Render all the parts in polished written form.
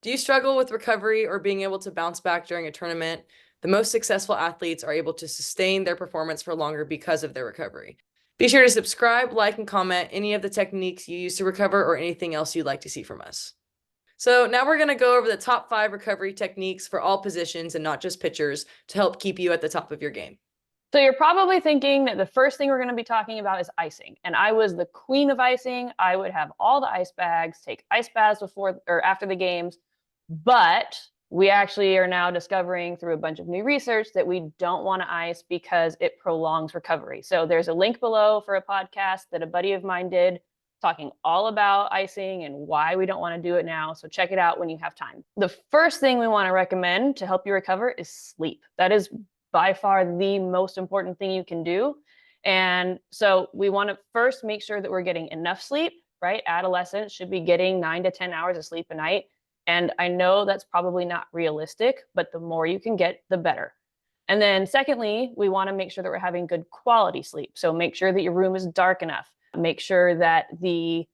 Do you struggle with recovery or being able to bounce back during a tournament? The most successful athletes are able to sustain their performance for longer because of their recovery. Be sure to subscribe, like, and comment any of the techniques you use to recover or anything else you'd like to see from us. So now we're going to go over the top 5 recovery techniques for all positions and not just pitchers to help keep you at the top of your game. So you're probably thinking that the first thing we're going to be talking about is icing. And I was the queen of icing. I would have all the ice bags, take ice baths before or after the games. But we actually are now discovering through a bunch of new research that we don't want to ice because it prolongs recovery. So there's a link below for a podcast that a buddy of mine did talking all about icing and why we don't want to do it now. So check it out when you have time. The first thing we want to recommend to help you recover is sleep. That is by far the most important thing you can do. And so we want to first make sure that we're getting enough sleep, right? Adolescents should be getting 9 to 10 hours of sleep a night. And I know that's probably not realistic, but the more you can get, the better. And then secondly, we want to make sure that we're having good quality sleep. So make sure that your room is dark enough. Make sure that the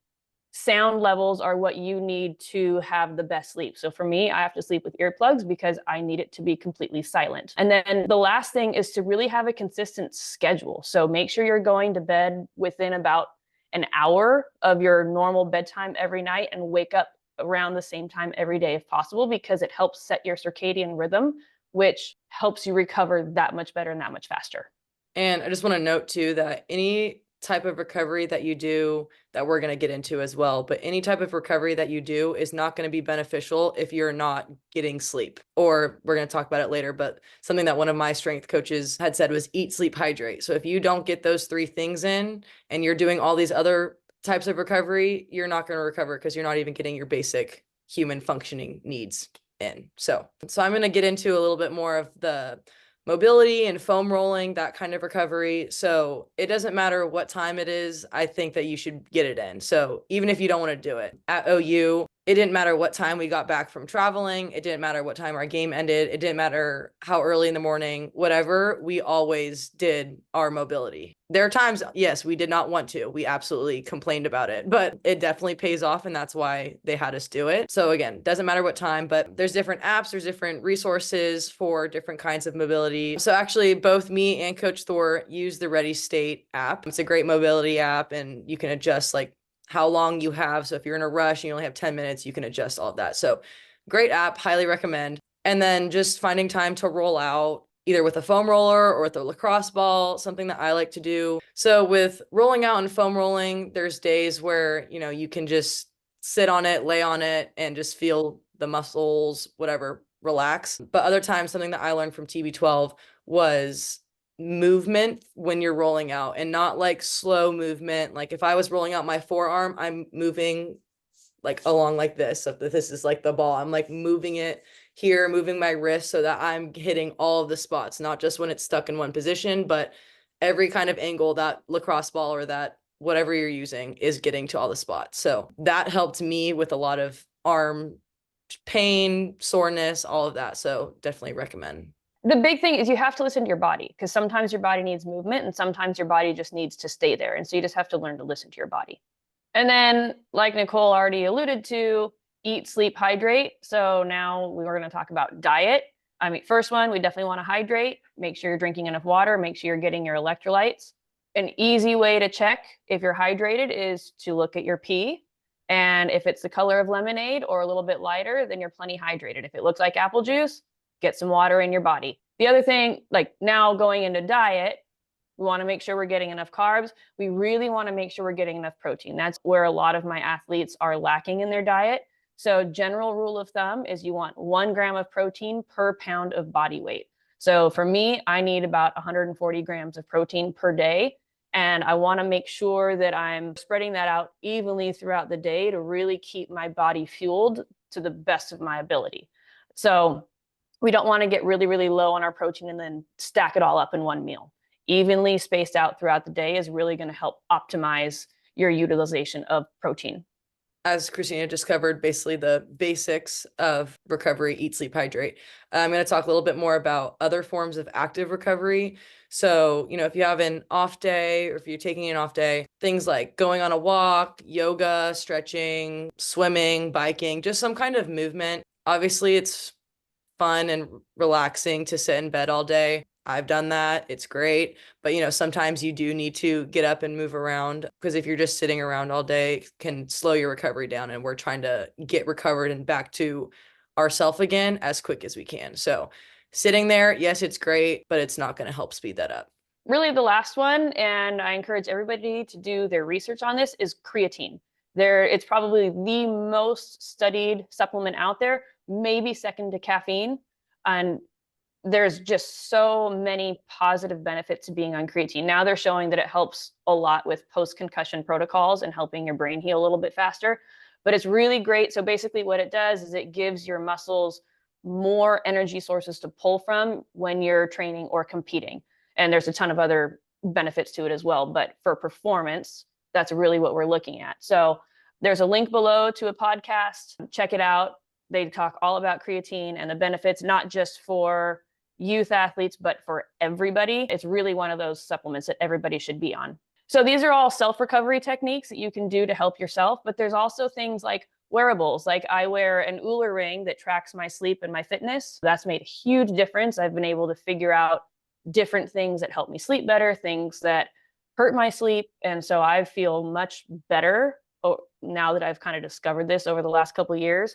sound levels are what you need to have the best sleep. So for me, I have to sleep with earplugs because I need it to be completely silent. And then the last thing is to really have a consistent schedule. So make sure you're going to bed within about an hour of your normal bedtime every night and wake up around the same time every day if possible, because it helps set your circadian rhythm, which helps you recover that much better and that much faster. And I just want to note too that any type of recovery that you do, that we're going to get into as well, but any type of recovery that you do is not going to be beneficial if you're not getting sleep. Or we're going to talk about it later, but something that one of my strength coaches had said was eat, sleep, hydrate. So if you don't get those 3 things in and you're doing all these other types of recovery, you're not going to recover because you're not even getting your basic human functioning needs in. So I'm going to get into a little bit more of the mobility and foam rolling, that kind of recovery. So it doesn't matter what time it is. I think that you should get it in. So even if you don't want to do it at OU, it didn't matter what time we got back from traveling. It didn't matter what time our game ended. It didn't matter how early in the morning, whatever, we always did our mobility. There are times, yes, we did not want to. We absolutely complained about it, but it definitely pays off, and that's why they had us do it. So again, doesn't matter what time, but there's different apps, there's different resources for different kinds of mobility. So actually, both me and Coach Thor use the Ready State app. It's a great mobility app, and you can adjust like how long you have. So if you're in a rush and you only have 10 minutes, you can adjust all of that. So great app, highly recommend. And then just finding time to roll out either with a foam roller or with a lacrosse ball, something that I like to do. So with rolling out and foam rolling, there's days where, you can just sit on it, lay on it, and just feel the muscles, whatever, relax. But other times, something that I learned from TB12 was movement when you're rolling out, and not like slow movement. Like if I was rolling out my forearm, I'm moving like along like this. So this is like the ball. I'm like moving it here, moving my wrist so that I'm hitting all of the spots, not just when it's stuck in one position, but every kind of angle that lacrosse ball or that whatever you're using is getting to all the spots. So that helped me with a lot of arm pain, soreness, all of that. So definitely recommend. The big thing is you have to listen to your body, because sometimes your body needs movement and sometimes your body just needs to stay there. And so you just have to learn to listen to your body. And then, like Nicole already alluded to, eat, sleep, hydrate. So now we were going to talk about diet. I mean, first one, we definitely want to hydrate. Make sure you're drinking enough water. Make sure you're getting your electrolytes. An easy way to check if you're hydrated is to look at your pee. And if it's the color of lemonade or a little bit lighter, then you're plenty hydrated. If it looks like apple juice, get some water in your body. The other thing, like now going into diet, we want to make sure we're getting enough carbs. We really want to make sure we're getting enough protein. That's where a lot of my athletes are lacking in their diet. So general rule of thumb is you want 1 gram of protein per pound of body weight. So for me, I need about 140 grams of protein per day. And I want to make sure that I'm spreading that out evenly throughout the day to really keep my body fueled to the best of my ability. So we don't want to get really, really low on our protein and then stack it all up in one meal. Evenly spaced out throughout the day is really going to help optimize your utilization of protein. As Christina just covered, basically the basics of recovery, eat, sleep, hydrate. I'm going to talk a little bit more about other forms of active recovery. So, if you have an off day or if you're taking an off day, things like going on a walk, yoga, stretching, swimming, biking, just some kind of movement Obviously, it's fun and relaxing to sit in bed all day. I've done that. It's great. But, sometimes you do need to get up and move around because if you're just sitting around all day, it can slow your recovery down. And we're trying to get recovered and back to ourself again as quick as we can. So, sitting there, yes, it's great, but it's not going to help speed that up. Really, the last one, and I encourage everybody to do their research on this, is creatine. It's probably the most studied supplement out there, maybe second to caffeine. And there's just so many positive benefits to being on creatine. Now they're showing that it helps a lot with post-concussion protocols and helping your brain heal a little bit faster. But it's really great. So basically what it does is it gives your muscles more energy sources to pull from when you're training or competing. And there's a ton of other benefits to it as well. But for performance, that's really what we're looking at. So there's a link below to a podcast. Check it out. They talk all about creatine and the benefits, not just for youth athletes, but for everybody. It's really one of those supplements that everybody should be on. So these are all self-recovery techniques that you can do to help yourself, but there's also things like wearables. Like I wear an Oura ring that tracks my sleep and my fitness. That's made a huge difference. I've been able to figure out different things that help me sleep better, things that hurt my sleep. And so I feel much better now that I've kind of discovered this over the last couple of years.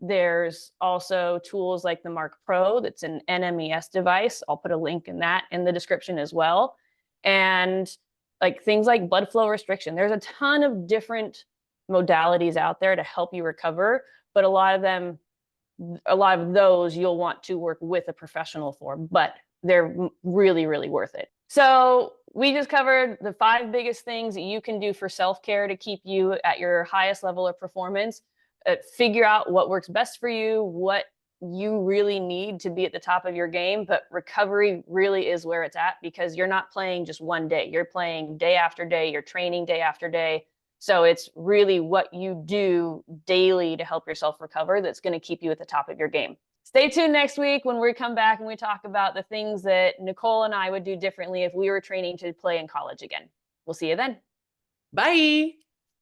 There's also tools like the Mark Pro, that's an NMES device. I'll put a link in that in the description as well. And like things like blood flow restriction. There's a ton of different modalities out there to help you recover, but a lot of those you'll want to work with a professional for, but they're really, really worth it. So we just covered the 5 biggest things that you can do for self-care to keep you at your highest level of performance. Figure out what works best for you, what you really need to be at the top of your game. But recovery really is where it's at because you're not playing just one day. You're playing day after day. You're training day after day. So it's really what you do daily to help yourself recover that's going to keep you at the top of your game. Stay tuned next week when we come back and we talk about the things that Nicole and I would do differently if we were training to play in college again. We'll see you then. Bye.